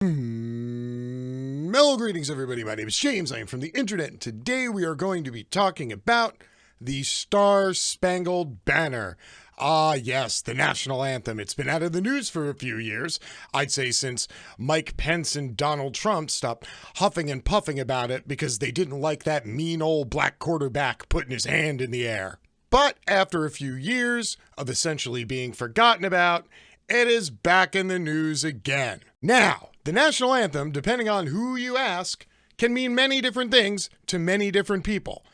Mellow greetings, everybody. My name is James. I am from the internet, and today we are going to be talking about the Star-Spangled Banner. Ah, yes, the national anthem. It's been out of the news for a few years. I'd say since Mike Pence and Donald Trump stopped huffing and puffing about it because they didn't like that mean old black quarterback putting his hand in the air. But after a few years of essentially being forgotten about, it is back in the news again. Now, the national anthem, depending on who you ask, can mean many different things to many different people.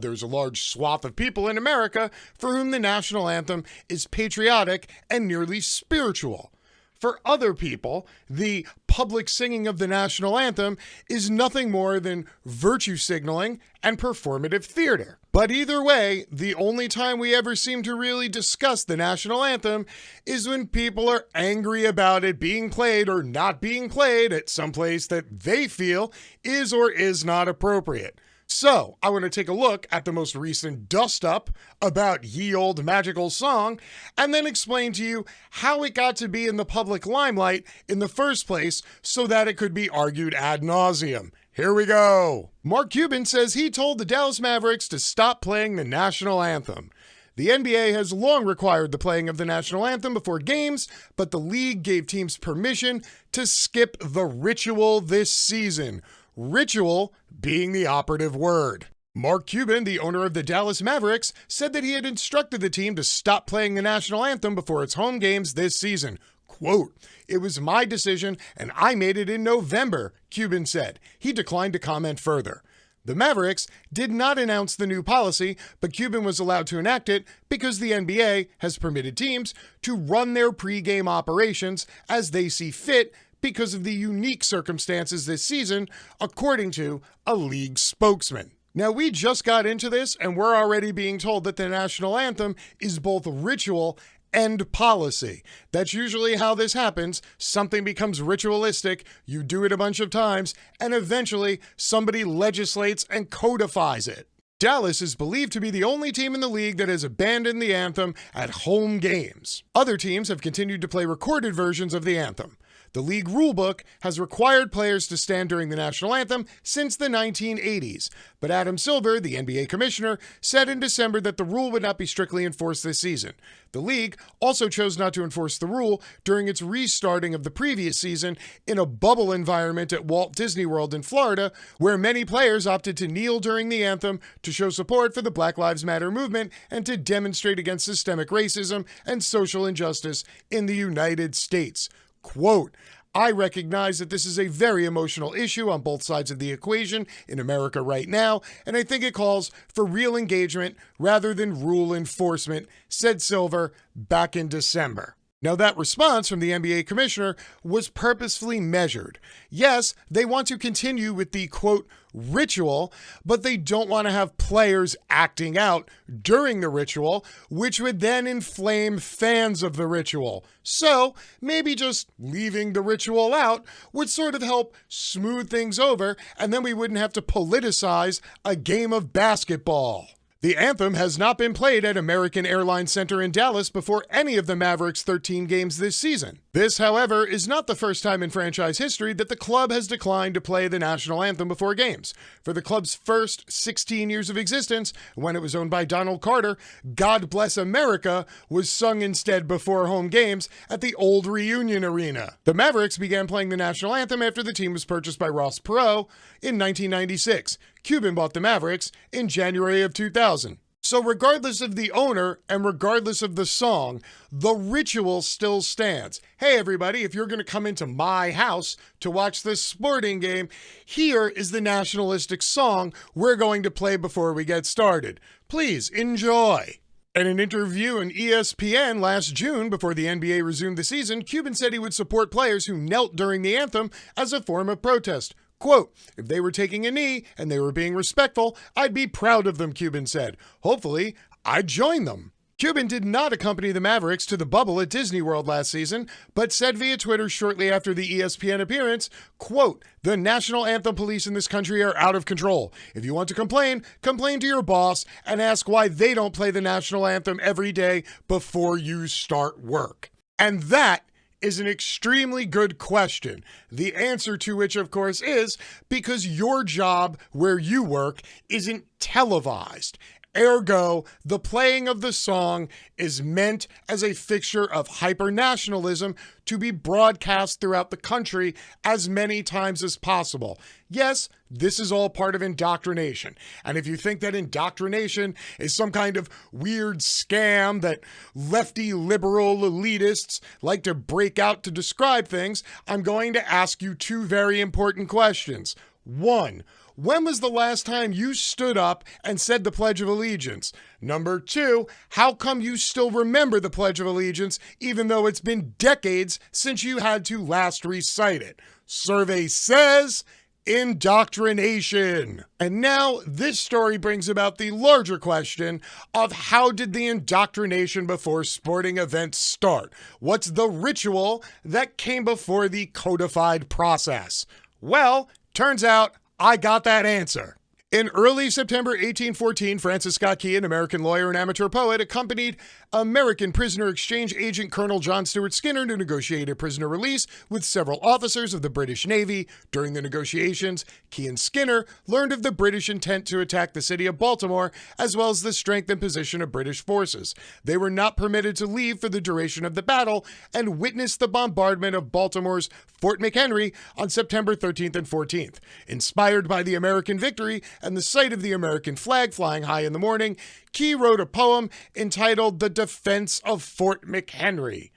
There's a large swath of people in America for whom the national anthem is patriotic and nearly spiritual. For other people, the public singing of the national anthem is nothing more than virtue signaling and performative theater. But either way, the only time we ever seem to really discuss the national anthem is when people are angry about it being played or not being played at some place that they feel is or is not appropriate. So, I want to take a look at the most recent dust-up about Ye Olde Magical Song, and then explain to you how it got to be in the public limelight in the first place so that it could be argued ad nauseum. Here we go. Mark Cuban says he told the Dallas Mavericks to stop playing the national anthem. The NBA has long required the playing of the national anthem before games, but the league gave teams permission to skip the ritual this season. Ritual being the operative word. Mark Cuban, the owner of the Dallas Mavericks, said that he had instructed the team to stop playing the national anthem before its home games this season. Quote, "It was my decision and I made it in November," Cuban said. He declined to comment further. The Mavericks did not announce the new policy, but Cuban was allowed to enact it because the NBA has permitted teams to run their pregame operations as they see fit because of the unique circumstances this season, according to a league spokesman. Now, we just got into this, and we're already being told that the national anthem is both ritual and policy. That's usually how this happens. Something becomes ritualistic, you do it a bunch of times, and eventually somebody legislates and codifies it. Dallas is believed to be the only team in the league that has abandoned the anthem at home games. Other teams have continued to play recorded versions of the anthem. The league rulebook has required players to stand during the national anthem since the 1980s, but Adam Silver, the NBA commissioner, said in December that the rule would not be strictly enforced this season. The league also chose not to enforce the rule during its restarting of the previous season in a bubble environment at Walt Disney World in Florida, where many players opted to kneel during the anthem to show support for the Black Lives Matter movement and to demonstrate against systemic racism and social injustice in the United States. Quote, "I recognize that this is a very emotional issue on both sides of the equation in America right now, and I think it calls for real engagement rather than rule enforcement," said Silver back in December. Now, that response from the NBA commissioner was purposefully measured. Yes, they want to continue with the, quote, ritual, but they don't want to have players acting out during the ritual, which would then inflame fans of the ritual. So, maybe just leaving the ritual out would sort of help smooth things over, and then we wouldn't have to politicize a game of basketball. The anthem has not been played at American Airlines Center in Dallas before any of the Mavericks' 13 games this season. This, however, is not the first time in franchise history that the club has declined to play the national anthem before games. For the club's first 16 years of existence, when it was owned by Donald Carter, "God Bless America" was sung instead before home games at the old Reunion Arena. The Mavericks began playing the national anthem after the team was purchased by Ross Perot in 1996. Cuban bought the Mavericks in January of 2000. So regardless of the owner and regardless of the song, the ritual still stands. Hey everybody, if you're going to come into my house to watch this sporting game, here is the nationalistic song we're going to play before we get started. Please enjoy. In an interview on ESPN last June, before the NBA resumed the season, Cuban said he would support players who knelt during the anthem as a form of protest. Quote, "If they were taking a knee and they were being respectful, I'd be proud of them," Cuban said. "Hopefully, I'd join them." Cuban did not accompany the Mavericks to the bubble at Disney World last season, but said via Twitter shortly after the ESPN appearance, quote, "The national anthem police in this country are out of control. If you want to complain, complain to your boss and ask why they don't play the national anthem every day before you start work." And that is an extremely good question. The answer to which, of course, is because your job where you work isn't televised. Ergo, the playing of the song is meant as a fixture of hyper-nationalism to be broadcast throughout the country as many times as possible. Yes, this is all part of indoctrination. And if you think that indoctrination is some kind of weird scam that lefty liberal elitists like to break out to describe things, I'm going to ask you two very important questions. One, when was the last time you stood up and said the Pledge of Allegiance? Number two, how come you still remember the Pledge of Allegiance even though it's been decades since you had to last recite it? Survey says indoctrination. And now this story brings about the larger question of how did the indoctrination before sporting events start? What's the ritual that came before the codified process? Well, turns out I got that answer. In early September 1814, Francis Scott Key, an American lawyer and amateur poet, accompanied American prisoner exchange agent Colonel John Stuart Skinner to negotiate a prisoner release with several officers of the British Navy. During the negotiations, Key and Skinner learned of the British intent to attack the city of Baltimore, as well as the strength and position of British forces. They were not permitted to leave for the duration of the battle and witnessed the bombardment of Baltimore's Fort McHenry on September 13th and 14th. Inspired by the American victory and the sight of the American flag flying high in the morning, Key wrote a poem entitled The Defense of Fort McHenry.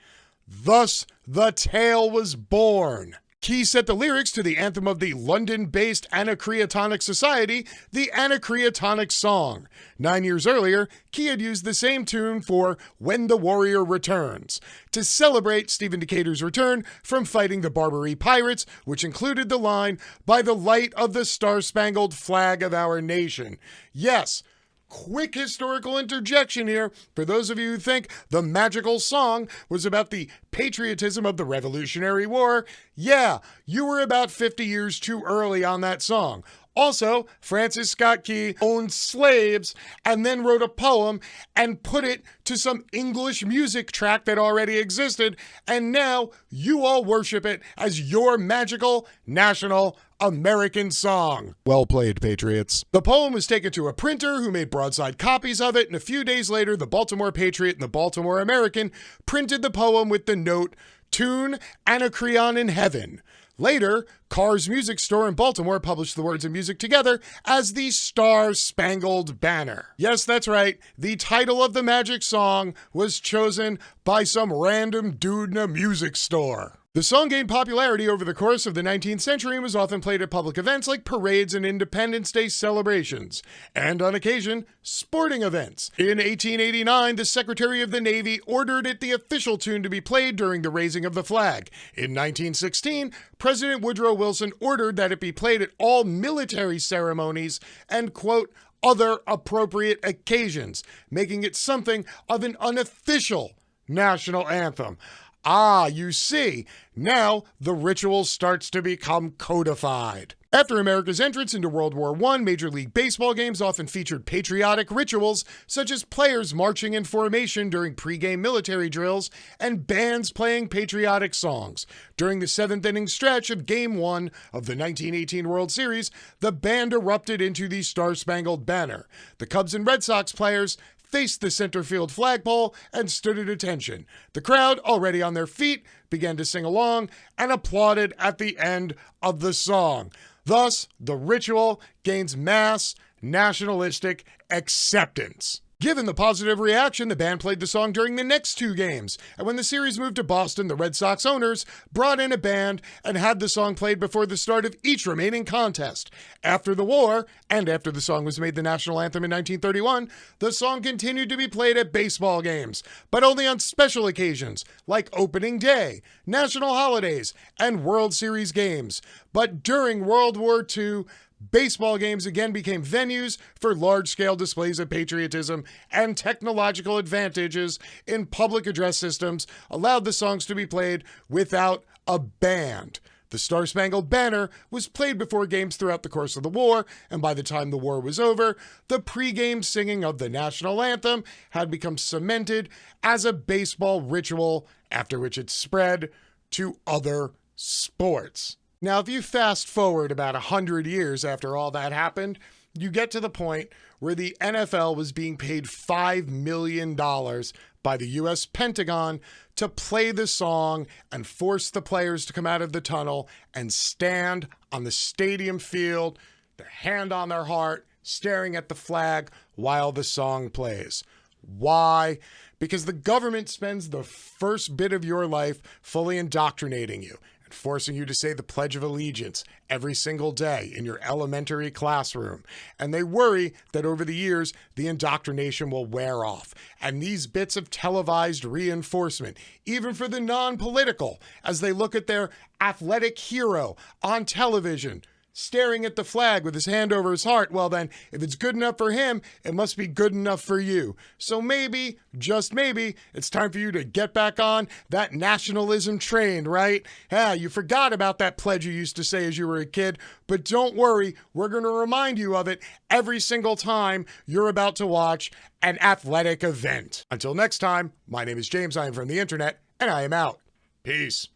Thus, the tale was born. Key set the lyrics to the anthem of the London-based Anacreontic Society, the Anacreontic Song. 9 years earlier, Key had used the same tune for When the Warrior Returns, to celebrate Stephen Decatur's return from fighting the Barbary pirates, which included the line, "By the light of the star-spangled flag of our nation." Yes, quick historical interjection here for those of you who think the magical song was about the patriotism of the Revolutionary War. Yeah, you were about 50 years too early on that song. Also, Francis Scott Key owned slaves and then wrote a poem and put it to some English music track that already existed, and now you all worship it as your magical national American song. Well played, Patriots. The poem was taken to a printer who made broadside copies of it, and a few days later, the Baltimore Patriot and the Baltimore American printed the poem with the note, "Tune Anacreon in Heaven." Later, Carr's Music Store in Baltimore published the words and music together as the Star-Spangled Banner. Yes, that's right. The title of the magic song was chosen by some random dude in a music store. The song gained popularity over the course of the 19th century and was often played at public events like parades and Independence Day celebrations, and on occasion, sporting events. In 1889, the Secretary of the Navy ordered it the official tune to be played during the raising of the flag. In 1916, President Woodrow Wilson ordered that it be played at all military ceremonies and, quote, other appropriate occasions, making it something of an unofficial national anthem. Ah, you see, now the ritual starts to become codified. After America's entrance into World War I, Major League Baseball games often featured patriotic rituals, such as players marching in formation during pregame military drills and bands playing patriotic songs. During the seventh inning stretch of Game 1 of the 1918 World Series, the band erupted into the Star-Spangled Banner. The Cubs and Red Sox players faced the center field flagpole and stood at attention. The crowd, already on their feet, began to sing along and applauded at the end of the song. Thus, the ritual gains mass nationalistic acceptance. Given the positive reaction, the band played the song during the next two games, and when the series moved to Boston, the Red Sox owners brought in a band and had the song played before the start of each remaining contest. After the war, and after the song was made the national anthem in 1931, the song continued to be played at baseball games, but only on special occasions, like opening day, national holidays, and World Series games. But during World War II, baseball games again became venues for large-scale displays of patriotism, and technological advantages in public address systems allowed the songs to be played without a band. The Star-Spangled Banner was played before games throughout the course of the war, and by the time the war was over, the pre-game singing of the national anthem had become cemented as a baseball ritual, after which it spread to other sports. Now, if you fast forward about 100 years after all that happened, you get to the point where the NFL was being paid $5 million by the U.S. Pentagon to play the song and force the players to come out of the tunnel and stand on the stadium field, their hand on their heart, staring at the flag while the song plays. Why? Because the government spends the first bit of your life fully indoctrinating you and forcing you to say the Pledge of Allegiance every single day in your elementary classroom. And they worry that over the years, the indoctrination will wear off. And these bits of televised reinforcement, even for the non-political, as they look at their athletic hero on television, staring at the flag with his hand over his heart, well then, if it's good enough for him, it must be good enough for you. So maybe, just maybe, it's time for you to get back on that nationalism train, right? Yeah, you forgot about that pledge you used to say as you were a kid, but don't worry, we're going to remind you of it every single time you're about to watch an athletic event. Until next time, my name is James, I am from the internet, and I am out. Peace.